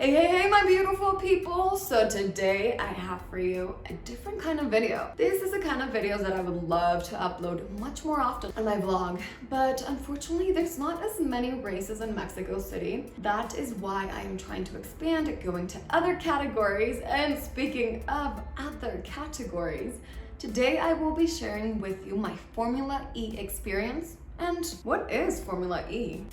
Hey, my beautiful people. So today I have for you a different kind of video. This is the kind of videos that I would love to upload much more often on my vlog, but unfortunately there's not as many races in Mexico City. That is why I am trying to expand, going to other categories. And speaking of other categories, today I will be sharing with you my Formula E experience. And what is Formula E?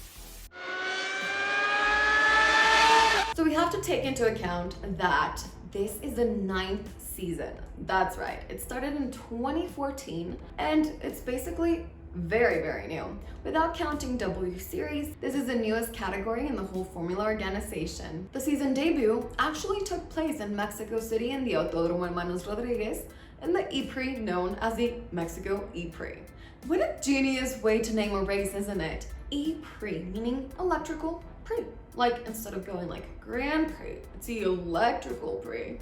So we have to take into account that this is the 9th season. That's right. It started in 2014 and it's basically very new. Without counting W Series, this is the newest category in the whole Formula organization. The season debut actually took place in Mexico City in the Autodromo Hermanos Rodriguez in the E-Prix known as the Mexico E-Prix. What a genius way to name a race, isn't it? E-Prix, meaning electrical Prix. Like, instead of going like Grand Prix, it's the electrical Prix.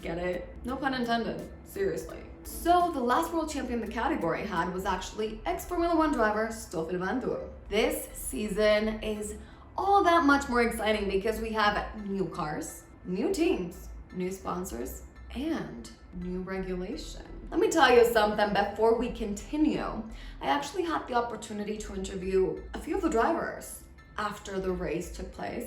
Get it? No pun intended. Seriously. So the last world champion the category had was actually ex-Formula 1 driver Stoffel Vandoorne. This season is all that much more exciting because we have new cars, new teams, new sponsors, and new regulation. Let me tell you something before we continue. I actually had the opportunity to interview a few of the drivers after the race took place,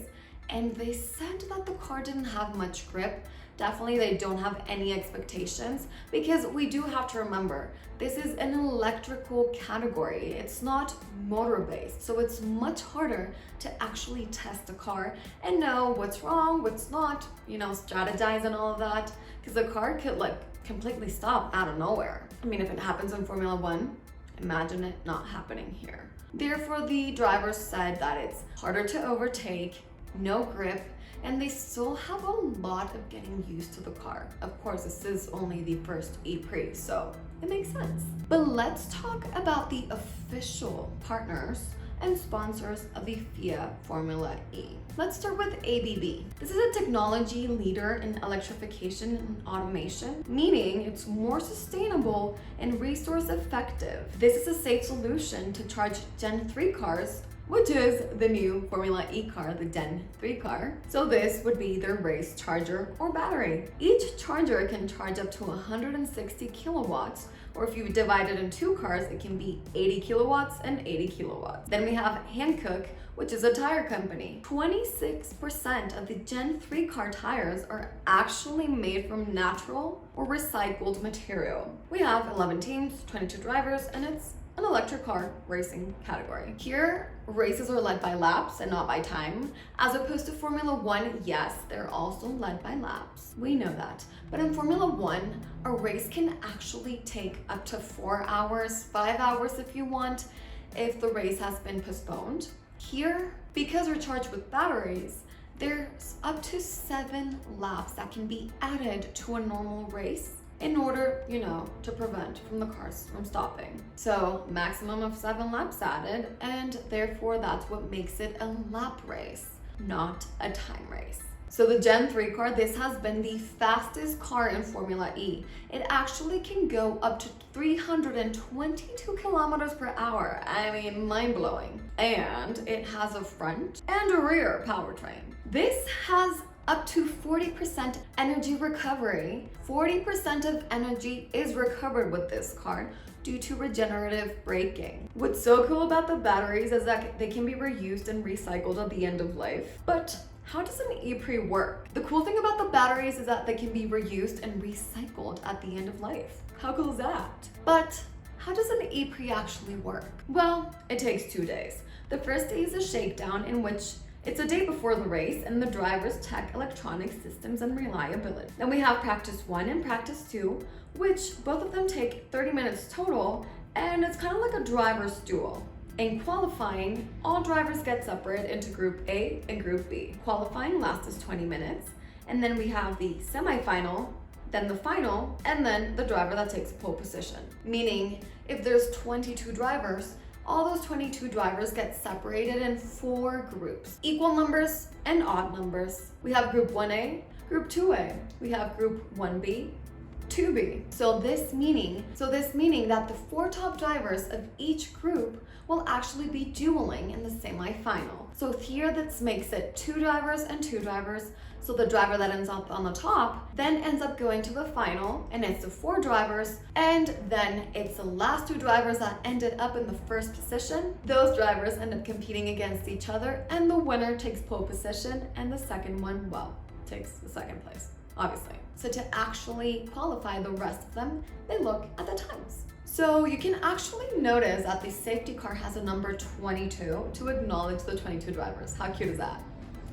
and they said that the car didn't have much grip. Definitely they don't have any expectations, because we do have to remember this is an electrical category. It's not motor based, so it's much harder to actually test the car and know what's wrong, what's not, strategize and all of that, because the car could like completely stop out of nowhere. I mean, if it happens in Formula 1, imagine it not happening here. Therefore, the drivers said that it's harder to overtake, no grip, and they still have a lot of getting used to the car. Of course, this is only the first E-Prix, so it makes sense. But let's talk about the official partners and sponsors of the FIA Formula E. Let's start with ABB. This is a technology leader in electrification and automation, meaning it's more sustainable and resource effective. This is a safe solution to charge Gen 3 cars, which is the new Formula E car, the Gen 3 car. So this would be their race charger or battery. Each charger can charge up to 160 kilowatts, or if you divide it in two cars, it can be 80 kilowatts and 80 kilowatts. Then we have Hankook, which is a tire company. 26% of the Gen 3 car tires are actually made from natural or recycled material. We have 11 teams, 22 drivers, and it's an electric car racing category. Here, races are led by laps and not by time. As opposed to Formula 1, yes, they're also led by laps. We know that. But in Formula 1, a race can actually take up to 4 hours, 5 hours if you want, if the race has been postponed. Here, because we're charged with batteries, there's up to 7 laps that can be added to a normal race in order, to prevent from the cars from stopping. So maximum of 7 laps added, and therefore that's what makes it a lap race, not a time race. So the Gen 3 car, this has been the fastest car in Formula E. It actually can go up to 322 kilometers per hour. I mean, mind-blowing. And it has a front and a rear powertrain. This has up to 40% energy recovery. 40% of energy is recovered with this car due to regenerative braking. What's so cool about the batteries is that they can be reused and recycled at the end of life. But how does an E-Prix work? The cool thing about the batteries is that they can be reused and recycled at the end of life. How cool is that? But how does an E-Prix actually work? Well, it takes 2 days. The first day is a shakedown, in which it's a day before the race and the drivers check electronic systems and reliability. Then we have practice 1 and practice 2, which both of them take 30 minutes total, and it's kind of like a driver's duel. In qualifying, all drivers get separated into Group A and Group B. Qualifying lasts 20 minutes, and then we have the semifinal, then the final, and then the driver that takes pole position. Meaning, if there's 22 drivers, all those 22 drivers get separated in 4 groups. Equal numbers and odd numbers. We have Group 1A, Group 2A. We have Group 1B, 2B. So this meaning that the 4 top drivers of each group will actually be dueling in the semi-final. So here that makes it 2 drivers and 2 drivers. So the driver that ends up on the top then ends up going to the final, and it's the 4 drivers, and then it's the last 2 drivers that ended up in the first position. Those drivers end up competing against each other, and the winner takes pole position, and the second one, well, takes the second place, obviously. So to actually qualify the rest of them, they look at the times. So you can actually notice that the safety car has a number 22 to acknowledge the 22 drivers. How cute is that?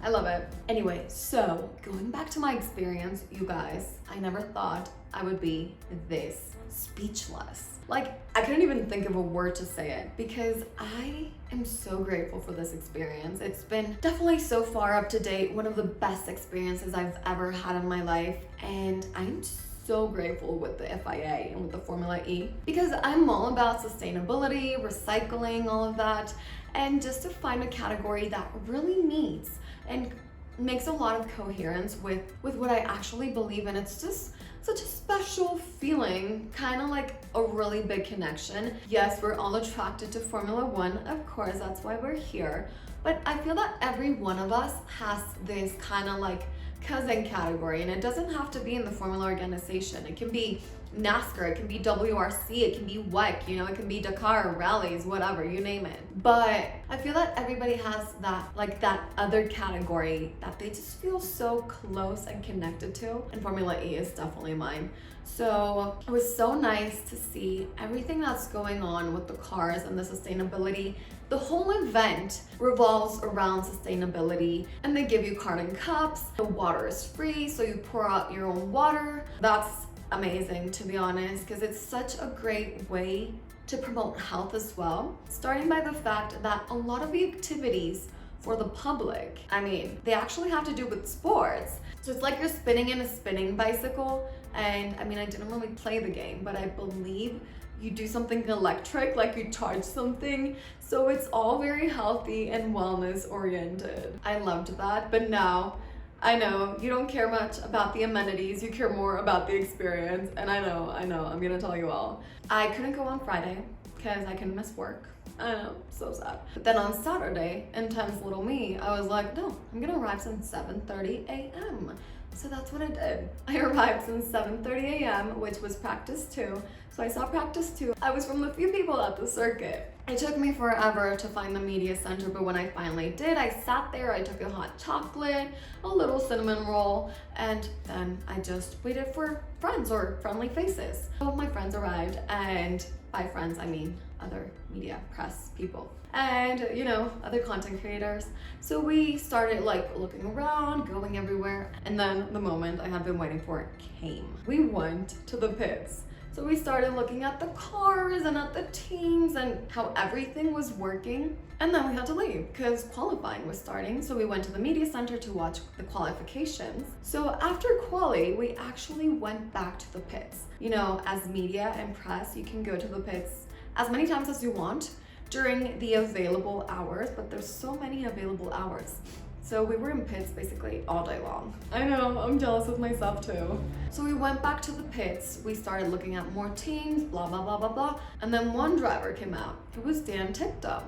I love it. Anyway, so going back to my experience, you guys, I never thought I would be this speechless. Like, I couldn't even think of a word to say it because I am so grateful for this experience. It's been definitely so far up to date, one of the best experiences I've ever had in my life. And I'm so grateful with the FIA and with the Formula E because I'm all about sustainability, recycling, all of that. And just to find a category that really meets and makes a lot of coherence with what I actually believe in. It's just such a special feeling, kind of like a really big connection. Yes, we're all attracted to Formula One, of course, that's why we're here. But I feel that every one of us has this kind of like cousin category, and it doesn't have to be in the Formula organization. It can be NASCAR, it can be WRC, it can be WEC, you know, it can be Dakar, rallies, whatever, you name it. But I feel that everybody has that, like that other category that they just feel so close and connected to, and Formula E is definitely mine. So it was so nice to see everything that's going on with the cars and the sustainability. The whole event revolves around sustainability, and they give you carton cups. The water is free, so you pour out your own water. That's amazing, to be honest, because it's such a great way to promote health as well. Starting by the fact that a lot of the activities for the public, I mean, they actually have to do with sports. So it's like you're spinning in a spinning bicycle, and I mean, I didn't really play the game, but I believe you do something electric, like you charge something. So it's all very healthy and wellness oriented. I loved that, but now I know you don't care much about the amenities, you care more about the experience, and I know, I'm gonna tell you all. I couldn't go on Friday because I couldn't miss work. I know, so sad. But then on Saturday, intense little me, I was like, no, I'm gonna arrive since 7:30 a.m. So that's what I did. I arrived since 7:30 a.m., which was practice 2. So I saw practice 2. I was from the few people at the circuit. It took me forever to find the media center, but when I finally did, I sat there, I took a hot chocolate, a little cinnamon roll, and then I just waited for friends or friendly faces. So my friends arrived, and by friends, I mean other media, press people, and you know, other content creators. So we started like looking around, going everywhere, and then the moment I had been waiting for came. We went to the pits. So we started looking at the cars and at the teams and how everything was working. And then we had to leave because qualifying was starting. So we went to the media center to watch the qualifications. So after quali, we actually went back to the pits. You know, as media and press, you can go to the pits as many times as you want during the available hours, but there's so many available hours. So we were in pits basically all day long. I know, I'm jealous of myself too. So we went back to the pits, we started looking at more teams, blah, blah, blah, blah, blah. And then one driver came out. It was Dan Tickdom.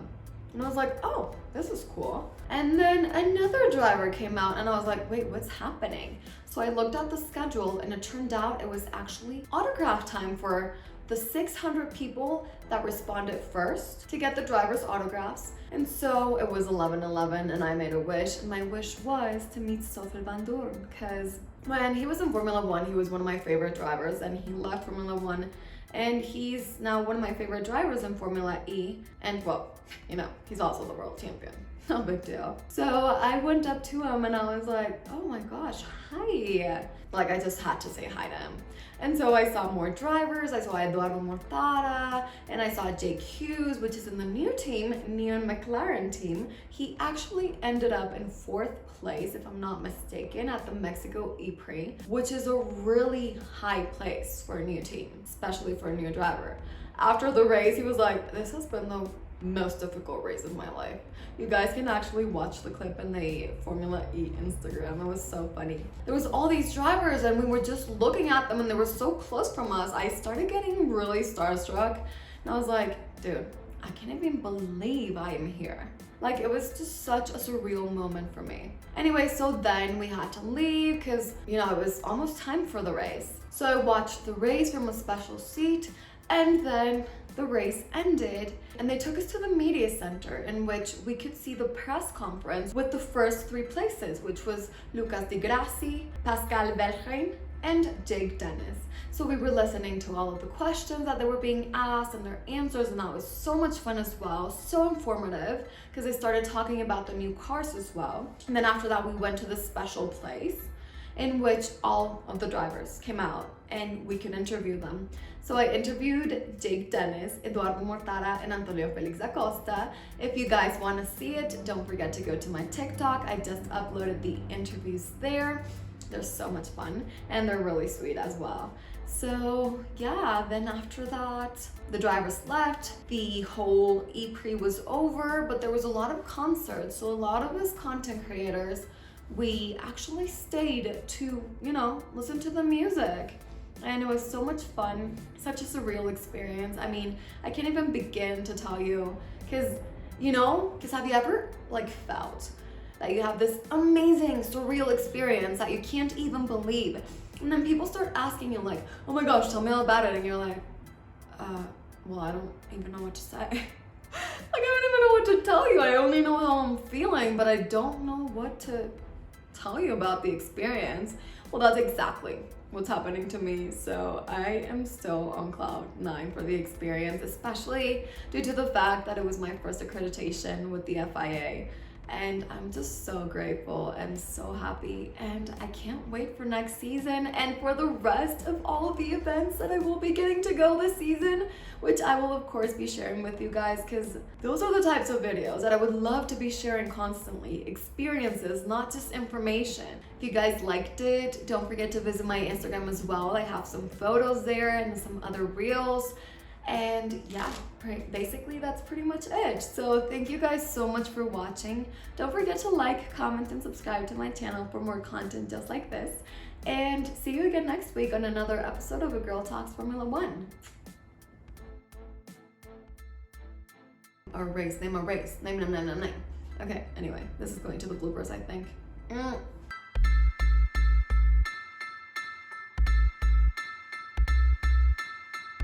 And I was like, oh, this is cool. And then another driver came out and I was like, wait, what's happening? So I looked at the schedule and it turned out it was actually autograph time for the 600 people that responded first to get the driver's autographs. And so it was 11:11 and I made a wish, and my wish was to meet Stoffel Vandoorne, because when he was in Formula One, he was one of my favorite drivers, and he left Formula One, and he's now one of my favorite drivers in Formula E, and well, you know, he's also the world champion. No big deal. So I went up to him and I was like, oh my gosh, hi. Like, I just had to say hi to him. And so I saw more drivers. I saw Eduardo Mortara, and I saw Jake Hughes, which is in the new team, Neon McLaren team. He actually ended up in 4th place, if I'm not mistaken, at the Mexico E-Prix, which is a really high place for a new team, especially for a new driver. After the race, he was like, this has been the most difficult race of my life. You guys can actually watch the clip in the Formula E Instagram. It was so funny. There was all these drivers and we were just looking at them and they were so close from us. I started getting really starstruck and I was like, dude, I can't even believe I am here. Like, it was just such a surreal moment for me. Anyway, so then we had to leave because, you know, it was almost time for the race. So I watched the race from a special seat, and then the race ended and they took us to the media center in which we could see the press conference with the first 3 places, which was Lucas Di Grassi, Pascal Wehrlein, and Jake Dennis. So we were listening to all of the questions that they were being asked and their answers, and that was so much fun as well, so informative, because they started talking about the new cars as well. And then after that, we went to the special place in which all of the drivers came out and we could interview them. So I interviewed Jake Dennis, Eduardo Mortara, and Antonio Felix Acosta. If you guys want to see it, don't forget to go to my TikTok. I just uploaded the interviews there. They're so much fun and they're really sweet as well. So yeah, then after that, the drivers left, the whole E-Prix was over, but there was a lot of concerts. So a lot of us content creators, we actually stayed to, you know, listen to the music. And it was so much fun, such a surreal experience. I mean, I can't even begin to tell you, because have you ever like felt that you have this amazing surreal experience that you can't even believe? And then people start asking you like, oh my gosh, tell me all about it. And you're like, well, I don't even know what to say. Like, I don't even know what to tell you. I only know how I'm feeling, but I don't know what to tell you about the experience. Well, that's exactly what's happening to me. So I am still on cloud 9 for the experience, especially due to the fact that it was my first accreditation with the FIA. And I'm just so grateful and so happy, and I can't wait for next season and for the rest of all of the events that I will be getting to go this season, which I will of course be sharing with you guys, because those are the types of videos that I would love to be sharing constantly. Experiences, not just information. If you guys liked it, don't forget to visit my Instagram as well. I have some photos there and some other reels. And yeah, basically that's pretty much it. So thank you guys so much for watching. Don't forget to like, comment, and subscribe to my channel for more content just like this. And see you again next week on another episode of A Girl Talks Formula One. Or race, name a race. Name. Okay, anyway, this is going to the bloopers, I think.